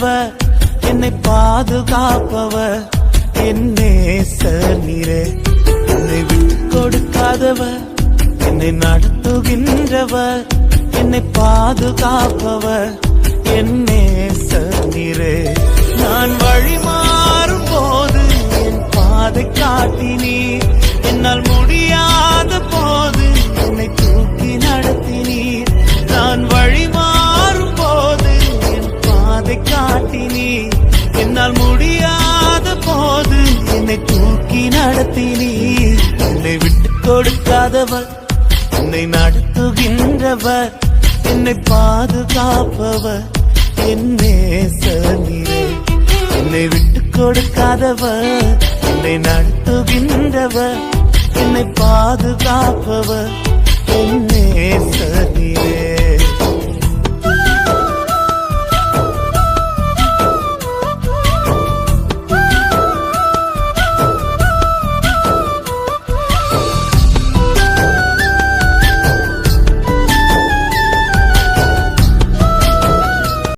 நடத்துகின்றவர், என்னை பாதுகாப்பவர், என் நேசர் நீரே. என்னை விட்டு கொடுக்காதவர், என்னை நடத்துகின்றவர், என்னை பாதுகாப்பவர், என் நேசர் நீரே. நான் வழி மாறும் போது என் பாதை காட்டினீர், என்னால் முடியாத போது என்னை தூக்கி நடத்தினீர். நான் வழி மாறும் போது என் பாதை காட்டினீர், என்னால் முடியாத போது என்னை தூக்கி நடத்தினீர். என்னை விட்டு கொடுக்காதவர், என்னை நடத்துகின்றவர், என்னை பாதுகாப்பவர், என் நேசர் நீரே. என்னை விட்டு கொடுக்காதவர், என்னை நடத்துகின்றவர், என்னை பாதுகாப்பவர், என் நேசர் நீரே.